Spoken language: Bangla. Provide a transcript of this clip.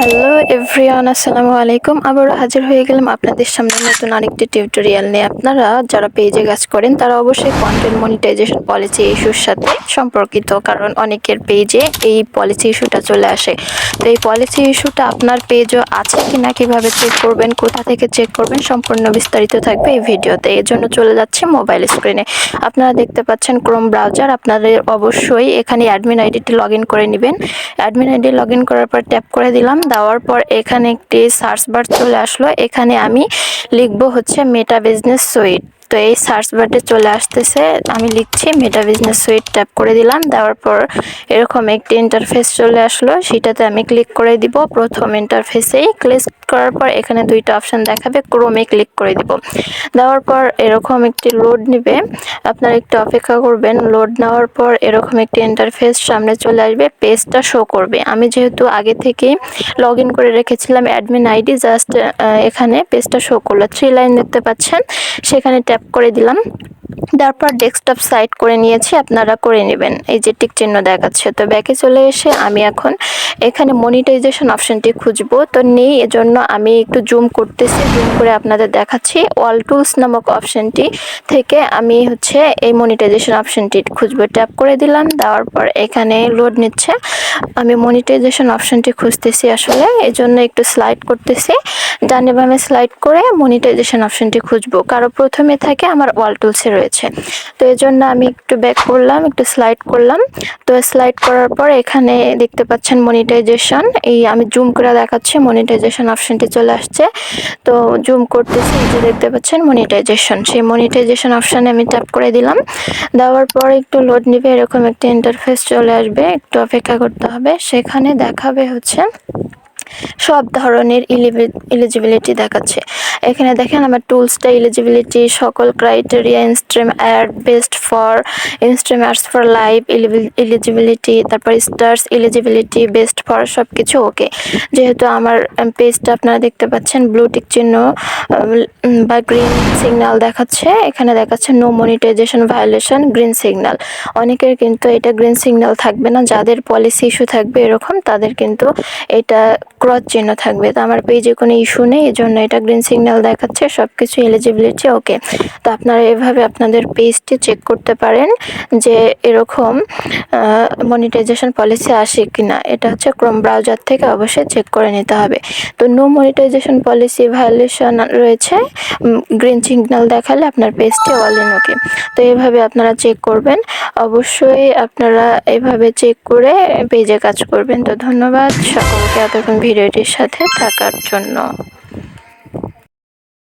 হ্যালো এভরিওয়ান, আসসালামু আলাইকুম। আবারও হাজির হয়ে গেলাম আপনাদের সামনে নতুন আরেকটি টিউটোরিয়াল নিয়ে। আপনারা যারা পেজে কাজ করেন তারা অবশ্যই কন্টেন্ট মনিটাইজেশন পলিসি ইস্যুর সাথে সম্পর্কিত, কারণ অনেকের পেজে এই পলিসি ইস্যুটা চলে আসে। তো এই পলিসি ইস্যুটা আপনার পেজও আছে কিনা, কিভাবে চেক করবেন, কোথা থেকে চেক করবেন, সম্পূর্ণ বিস্তারিত থাকবে এই ভিডিওতে। এর জন্য চলে যাচ্ছি মোবাইল স্ক্রিনে। আপনারা দেখতে পাচ্ছেন ক্রোম ব্রাউজার। আপনাদের অবশ্যই এখানে অ্যাডমিন আইডিটি লগ ইন করে নেবেন। অ্যাডমিন আইডি লগ ইন করার পর ট্যাপ করে দিলাম। দেওয়ার পর এখানে একটি সার্চ বার চলে আসলো। এখানে আমি লিখবো হচ্ছে মেটা বিজনেস সুইট। তো এই সার্চ বারে চলে আসতেছে, আমি লিখছি মেটা বিজনেস সুইট। ট্যাপ করে দিলাম। দেওয়ার পর এরকম একটি ইন্টারফেস চলে আসলো, সেটাতে আমি ক্লিক করে দিব। প্রথম ইন্টারফেসেই ক্লিক করার পর এখানে দুইটা অপশন দেখাবে, ক্রোমে ক্লিক করে দিব। দেওয়ার পর এরকম একটি লোড নেবে, আপনারা একটু অপেক্ষা করবেন। লোড নেওয়ার পর এরকম একটি ইন্টারফেস সামনে চলে আসবে, পেজটা শো করবে। আমি যেহেতু আগে থেকেই লগ ইন করে রেখেছিলাম অ্যাডমিন আইডি, জাস্ট এখানে পেজটা শো করলো। 3 লাইন দেখতে পাচ্ছেন, সেখানে ট্যাপ করে দিলাম। তারপর ডেস্কটপ সাইড করে নিয়েছি, আপনারা করে নেবেন। এই যে টিক চিহ্ন দেখাচ্ছে। তো ব্যাকে চলে এসে আমি এখন এখানে মনিটাইজেশন অপশনটি খুঁজবো, তো নেই। এজন্য আমি একটু জুম করতেছি, জুম করে আপনাদের দেখাচ্ছি। অল টুলস নামক অপশনটি থেকে আমি হচ্ছে এই মনিটাইজেশন অপশনটি খুঁজবো। ট্যাপ করে দিলাম। দেওয়ার পর এখানে লোড নিচ্ছে। আমি মনিটাইজেশন অপশনটি খুঁজতেছি, আসলে এই জন্য একটু স্লাইড করতেছি। ডানে বামে স্লাইড করে মনিটাইজেশন অপশনটি খুঁজবো। কারো প্রথমে থাকে, আমার অল টুলসে রয়েছে। তো এই জন্য আমি একটু ব্যাক করলাম, একটু স্লাইড করলাম। তো স্লাইড করার পর এখানে দেখতে পাচ্ছেন মনিটাইজেশন। এই আমি জুম করে দেখাচ্ছি, মনিটাইজেশন অপশনটি চলে আসছে। তো জুম করতেছি, এই যে দেখতে পাচ্ছেন মনিটাইজেশন। সেই মনিটাইজেশন অপশনে আমি ট্যাপ করে দিলাম। দেওয়ার পর একটু লোড নিবে, এরকম একটা ইন্টারফেস চলে আসবে, একটু অপেক্ষা করতে হবে। সেখানে দেখাবে হচ্ছে সব ধরনের এলিজিবিলিটি দেখাচ্ছে। এখানে দেখেন আমার টুলসটা এলিজিবিলিটি, সকল criteria, instream add, best for instream ads for live eligibility, তারপর স্টার্স এলিজিবিলিটি, বেস্ট ফর, সব কিছু ওকে। যেহেতু আমার পেজটা আপনারা দেখতে পাচ্ছেন ব্লু টিক চিহ্ন বা গ্রিন সিগন্যাল দেখাচ্ছে, এখানে দেখাচ্ছে no monetization violation, green signal. অনেকের কিন্তু এটা গ্রিন সিগন্যাল থাকবে না, যাদের পলিসি ইস্যু থাকবে এরকম, তাদের কিন্তু এটা ক্রস চিহ্ন থাকবে। তো আমার পেজে কোনো ইস্যু নেই, এজন্য এটা গ্রিন সিগন্যাল দেখাচ্ছে, সবকিছু এলিজিবিলিটি ওকে। তো আপনারা এভাবে আপনাদের পেজটি চেক করতে পারেন যে এরকম মনিটাইজেশন পলিসি আসে কিনা। এটা হচ্ছে ক্রোম ব্রাউজার থেকে অবশ্যই চেক করে নিতে হবে। তো নো মনিটাইজেশন পলিসি ভায়োলেশন রয়েছে, গ্রিন সিগন্যাল দেখালে আপনার পেজটি অল ইন ওকে। তো এইভাবে আপনারা চেক করবেন। অবশ্যই আপনারা এভাবে চেক করে পেজে কাজ করবেন। তো ধন্যবাদ সকলকে এতক্ষণ ভিডিওটির সাথে থাকার জন্য।